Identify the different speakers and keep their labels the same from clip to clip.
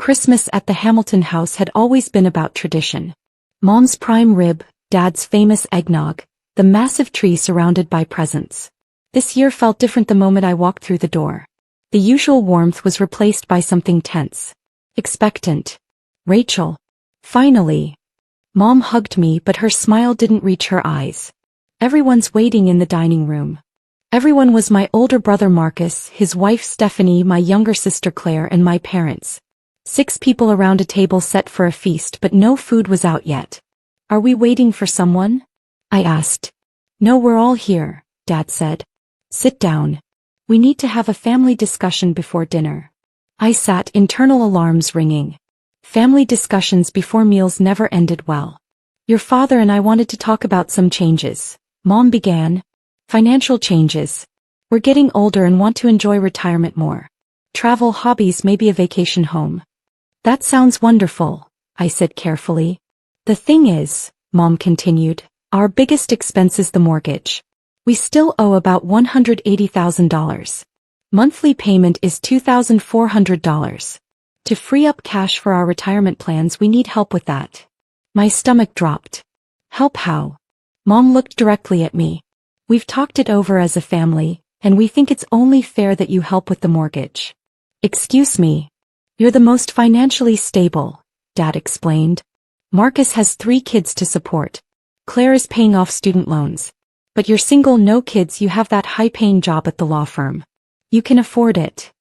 Speaker 1: Christmas at the Hamilton house had always been about tradition. Mom's prime rib, Dad's famous eggnog, the massive tree surrounded by presents. This year felt different the moment I walked through the door. The usual warmth was replaced by something tense. Expectant. Rachel. Finally. Mom hugged me, but her smile didn't reach her eyes. Everyone's waiting in the dining room. Everyone was my older brother Marcus, his wife Stephanie, my younger sister Claire, and my parents. 6 people around a table set for a feast, but no food was out yet. "Are we waiting for someone?" I asked. "No, we're all here," Dad said. "Sit down. We need to have a family discussion before dinner." I sat, internal alarms ringing. Family discussions before meals never ended well. "Your father and I wanted to talk about some changes," Mom began. "Financial changes. We're getting older and want to enjoy retirement more. Travel, hobbies, maybe a vacation home." "That sounds wonderful," I said carefully. "The thing is," Mom continued, "our biggest expense is the mortgage. We still owe about $180,000. Monthly payment is $2,400. To free up cash for our retirement plans, we need help with that." My stomach dropped. "Help how?" Mom looked directly at me. "We've talked it over as a family, and we think it's only fair that you help with the mortgage." "Excuse me. You're the most financially stable," Dad explained. "Marcus has 3 kids to support. Claire is paying off student loans. But you're single, no kids, you have that high-paying job at the law firm. You can afford it."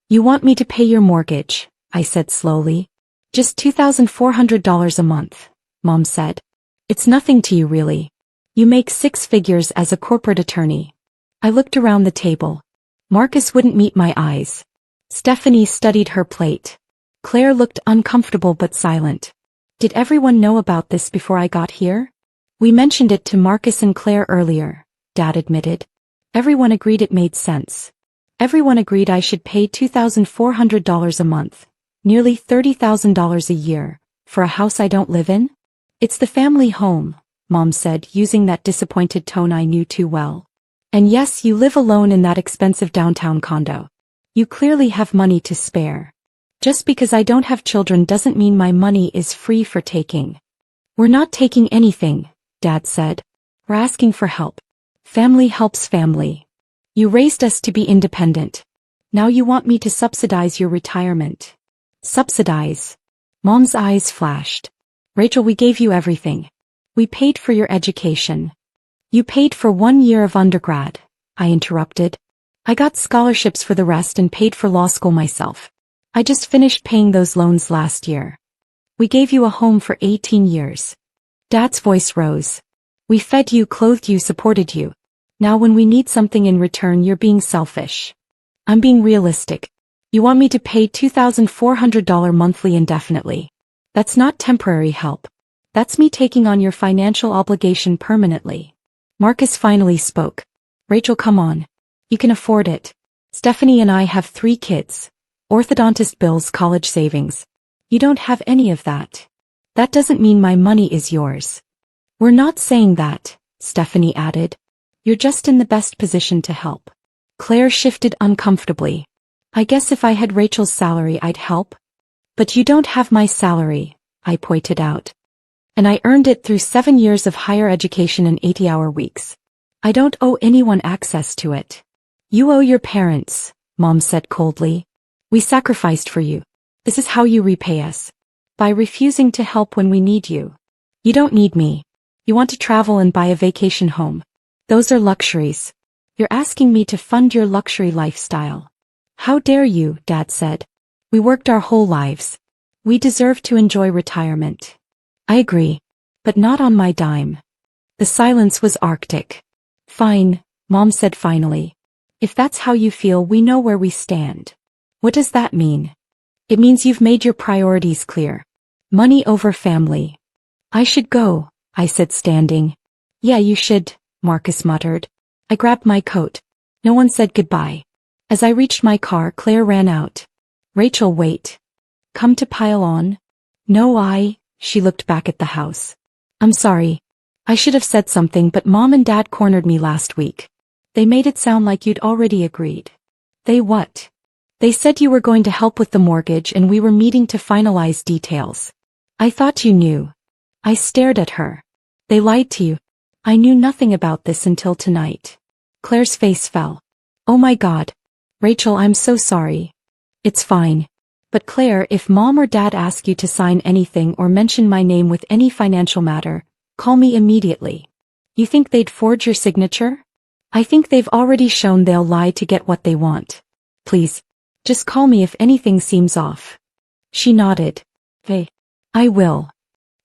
Speaker 1: "You want me to pay your mortgage," I said slowly. "Just $2,400 a month," Mom said. "It's nothing to you really. You make 6 figures as a corporate attorney." I looked around the table. Marcus wouldn't meet my eyes. Stephanie studied her plate. Claire looked uncomfortable but silent. "Did everyone know about this before I got here?" "We mentioned it to Marcus and Claire earlier," Dad admitted. "Everyone agreed it made sense. Everyone agreed I should pay $2,400 a month, nearly $30,000 a year, for a house I don't live in. It's the family home," Mom said, using that disappointed tone I knew too well. "And yes, you live alone in that expensive downtown condo. You clearly have money to spare. Just because I don't have children doesn't mean my money is free for taking." "We're not taking anything," Dad said. "We're asking for help. Family helps family. You raised us to be independent. Now you want me to subsidize your retirement." "Subsidize?" Mom's eyes flashed. "Rachel, we gave you everything. We paid for your education." "You paid for 1 year of undergrad," I interrupted. "I got scholarships for the rest and paid for law school myself. I just finished paying those loans last year. We gave you a home for 18 years. Dad's voice rose. "We fed you, clothed you, supported you. Now when we need something in return, you're being selfish." "I'm being realistic. You want me to pay $2,400 monthly indefinitely. That's not temporary help. That's me taking on your financial obligation permanently." Marcus finally spoke. "Rachel, come on. You can afford it. Stephanie and I have 3 kids. Orthodontist bills, college savings. You don't have any of that. That doesn't mean my money is yours." "We're not saying that," Stephanie added. "You're just in the best position to help." Claire shifted uncomfortably. "I guess if I had Rachel's salary I'd help." "But you don't have my salary," I pointed out. "And I earned it through 7 years of higher education and 80-hour weeks. I don't owe anyone access to it." "You owe your parents," Mom said coldly. "We sacrificed for you. This is how you repay us. By refusing to help when we need you. You don't need me. You want to travel and buy a vacation home. Those are luxuries. You're asking me to fund your luxury lifestyle." "How dare you," Dad said. "We worked our whole lives. We deserve to enjoy retirement." "I agree. But not on my dime." The silence was arctic. "Fine," Mom said finally. "If that's how you feel, we know where we stand." "What does that mean?" "It means you've made your priorities clear. Money over family." "I should go," I said, standing. "Yeah, you should," Marcus muttered. I grabbed my coat. No one said goodbye. As I reached my car, Claire ran out. "Rachel, wait. Come to pile on?" "No, she looked back at the house. "I'm sorry. I should have said something, but Mom and Dad cornered me last week. They made it sound like you'd already agreed." "They what?" They said you were going to help with the mortgage and we were meeting to finalize details. I thought you knew. I stared at her. They lied to you. I knew nothing about this until tonight. Claire's face fell. Oh my God. Rachel, I'm so sorry. It's fine. But Claire, if Mom or Dad ask you to sign anything or mention my name with any financial matter, call me immediately. You think they'd forge your signature? I think they've already shown they'll lie to get what they want. Please. Just call me if anything seems off. She nodded. Hey. I will.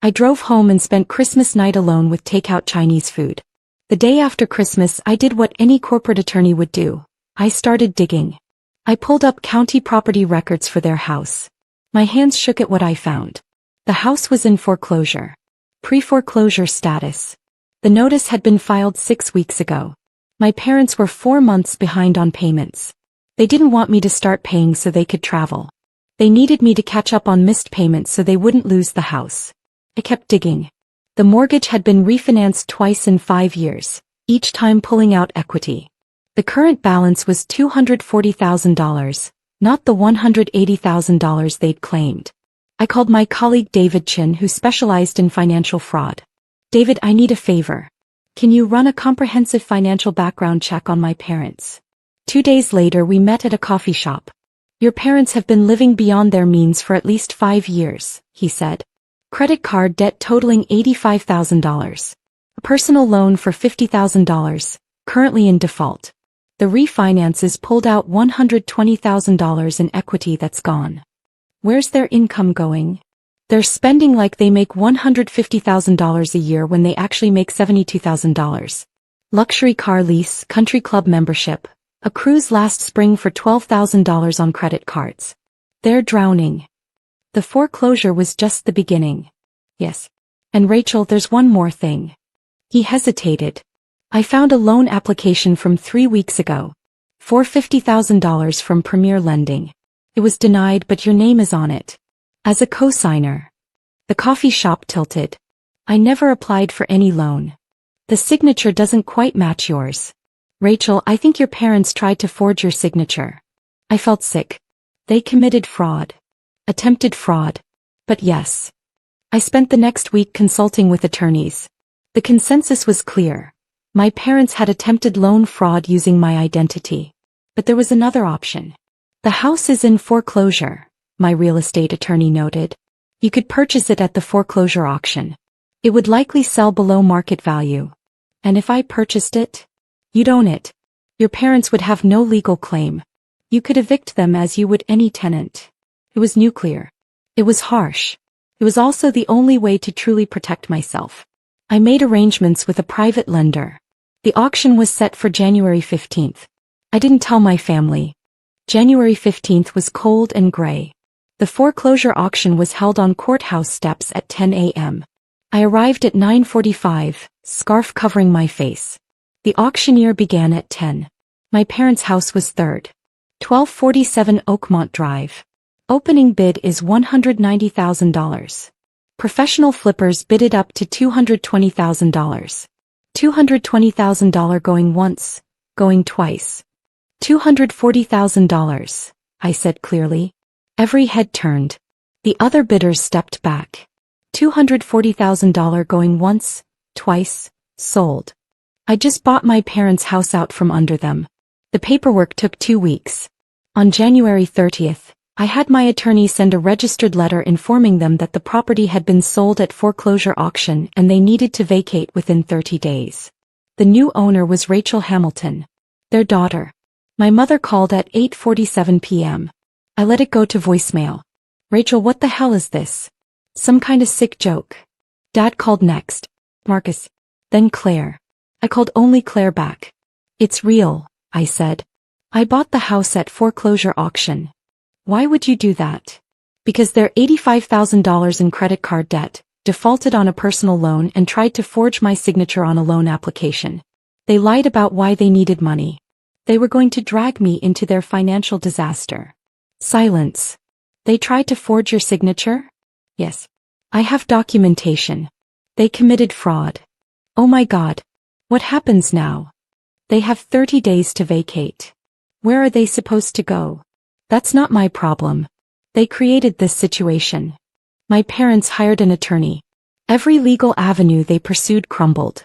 Speaker 1: I drove home and spent Christmas night alone with takeout Chinese food. The day after Christmas I did what any corporate attorney would do. I started digging. I pulled up county property records for their house. My hands shook at what I found. The house was in foreclosure. Pre-foreclosure status. The notice had been filed 6 weeks ago. My parents were 4 months behind on payments. They didn't want me to start paying so they could travel. They needed me to catch up on missed payments so they wouldn't lose the house. I kept digging. The mortgage had been refinanced twice in 5 years, each time pulling out equity. The current balance was $240,000, not the $180,000 they'd claimed. I called my colleague David Chin, who specialized in financial fraud. David, I need a favor. Can you run a comprehensive financial background check on my parents? 2 days later we met at a coffee shop. Your parents have been living beyond their means for at least 5 years, he said. Credit card debt totaling $85,000. A personal loan for $50,000, currently in default. The refinances pulled out $120,000 in equity that's gone. Where's their income going? They're spending like they make $150,000 a year when they actually make $72,000. Luxury car lease, country club membership, a cruise last spring for $12,000 on credit cards. They're drowning. The foreclosure was just the beginning. Yes. And Rachel, there's one more thing. He hesitated. I found a loan application from 3 weeks ago. For $50,000 from Premier Lending. It was denied, but your name is on it. As a co-signer. The coffee shop tilted. I never applied for any loan. The signature doesn't quite match yours. Rachel, I think your parents tried to forge your signature. I felt sick. They committed fraud. Attempted fraud. But yes. I spent the next week consulting with attorneys. The consensus was clear. My parents had attempted loan fraud using my identity. But there was another option. The house is in foreclosure, my real estate attorney noted. You could purchase it at the foreclosure auction. It would likely sell below market value. And if I purchased it? You'd own it. Your parents would have no legal claim. You could evict them as you would any tenant. It was nuclear. It was harsh. It was also the only way to truly protect myself. I made arrangements with a private lender. The auction was set for January 15th. I didn't tell my family. January 15th was cold and gray. The foreclosure auction was held on courthouse steps at 10 a.m. I arrived at 9:45, scarf covering my face. The auctioneer began at 10. My parents' house was third. 1247 Oakmont Drive. Opening bid is $190,000. Professional flippers bid it up to $220,000. $220,000 going once, going twice. $240,000, I said clearly. Every head turned. The other bidders stepped back. $240,000 going once, twice, sold. I just bought my parents' house out from under them. The paperwork took 2 weeks. On January 30th, I had my attorney send a registered letter informing them that the property had been sold at foreclosure auction and they needed to vacate within 30 days. The new owner was Rachel Hamilton, their daughter. My mother called at 8:47 p.m. I let it go to voicemail. Rachel, what the hell is this? Some kind of sick joke. Dad called next. Marcus. Then Claire. I called only Claire back. It's real, I said. I bought the house at foreclosure auction. Why would you do that? Because they're $85,000 in credit card debt, defaulted on a personal loan and tried to forge my signature on a loan application. They lied about why they needed money. They were going to drag me into their financial disaster. Silence. They tried to forge your signature? Yes. I have documentation. They committed fraud. Oh my God. What happens now? They have 30 days to vacate. Where are they supposed to go? That's not my problem. They created this situation. My parents hired an attorney. Every legal avenue they pursued crumbled.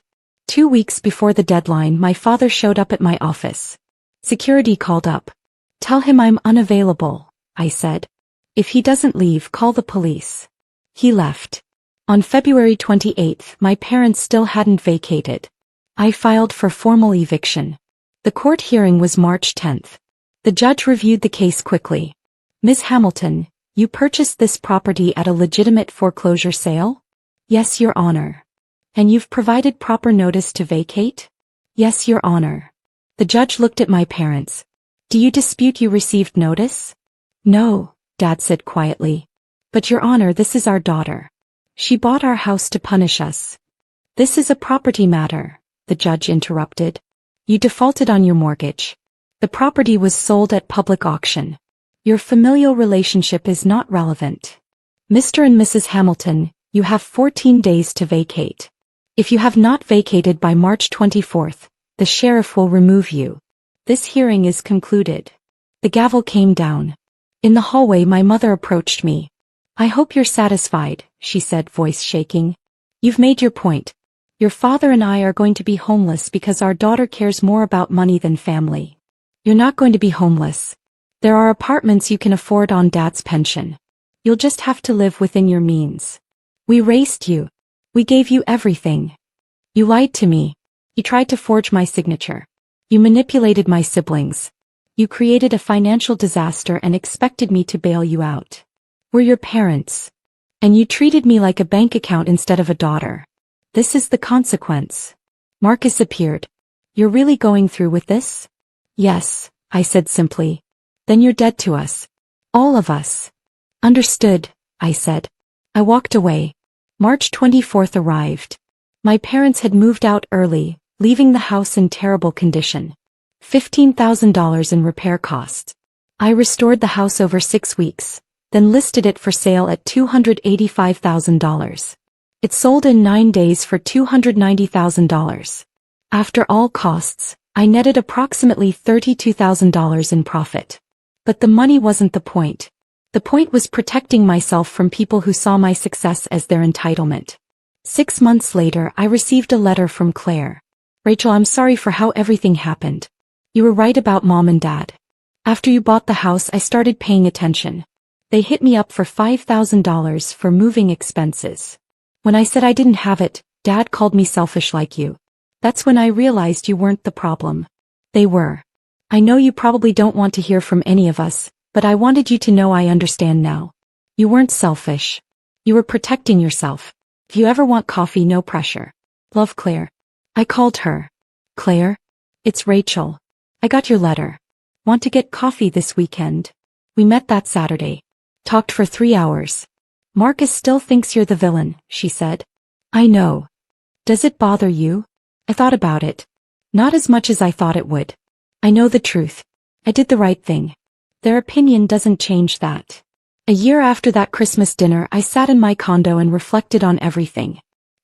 Speaker 1: 2 weeks before the deadline, my father showed up at my office. Security called up. "Tell him I'm unavailable," I said. "If he doesn't leave, call the police." He left. On February 28th, my parents still hadn't vacated. I filed for formal eviction. The court hearing was March 10th. The judge reviewed the case quickly. "Ms. Hamilton, you purchased this property at a legitimate foreclosure sale?" "Yes, Your Honor." "And you've provided proper notice to vacate?" "Yes, Your Honor." The judge looked at my parents. "Do you dispute you received notice?" "No," Dad said quietly. "But Your Honor, this is our daughter. She bought our house to punish us." "This is a property matter," the judge interrupted. "You defaulted on your mortgage. The property was sold at public auction. Your familial relationship is not relevant. Mr. and Mrs. Hamilton, you have 14 days to vacate. If you have not vacated by March 24th, the sheriff will remove you. This hearing is concluded." The gavel came down. In the hallway, my mother approached me. "I hope you're satisfied," she said, voice shaking. "You've made your point. Your father and I are going to be homeless because our daughter cares more about money than family." "You're not going to be homeless. There are apartments you can afford on Dad's pension. You'll just have to live within your means. We raised you. We gave you everything. You lied to me. You tried to forge my signature. You manipulated my siblings. You created a financial disaster and expected me to bail you out. We're your parents. And you treated me like a bank account instead of a daughter. This is the consequence." Marcus appeared. "You're really going through with this?" "Yes," I said simply. "Then you're dead to us. All of us." "Understood," I said. I walked away. March 24th arrived. My parents had moved out early, leaving the house in terrible condition. $15,000 in repair costs. I restored the house over 6 weeks, then listed it for sale at $285,000. It sold in 9 days for $290,000. After all costs, I netted approximately $32,000 in profit. But the money wasn't the point. The point was protecting myself from people who saw my success as their entitlement. 6 months later, I received a letter from Claire. "Rachel, I'm sorry for how everything happened. You were right about Mom and Dad. After you bought the house, I started paying attention. They hit me up for $5,000 for moving expenses. When I said I didn't have it, Dad called me selfish like you. That's when I realized you weren't the problem. They were. I know you probably don't want to hear from any of us, but I wanted you to know I understand now. You weren't selfish. You were protecting yourself. If you ever want coffee, no pressure. Love, Claire." I called her. "Claire? It's Rachel. I got your letter. Want to get coffee this weekend?" We met that Saturday. Talked for 3 hours. "Marcus still thinks you're the villain," she said. "I know. Does it bother you?" I thought about it. Not as much as I thought it would. I know the truth. I did the right thing. Their opinion doesn't change that. A year after that Christmas dinner, I sat in my condo and reflected on everything.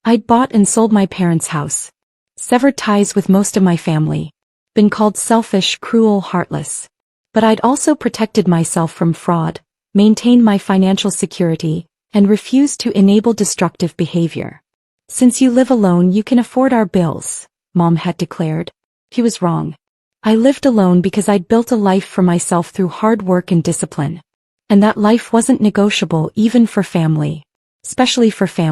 Speaker 1: I'd bought and sold my parents' house. Severed ties with most of my family. Been called selfish, cruel, heartless. But I'd also protected myself from fraud, maintained my financial security, and refused to enable destructive behavior. "Since you live alone, you can afford our bills," Mom had declared. He was wrong. I lived alone because I'd built a life for myself through hard work and discipline. And that life wasn't negotiable even for family. Especially for family.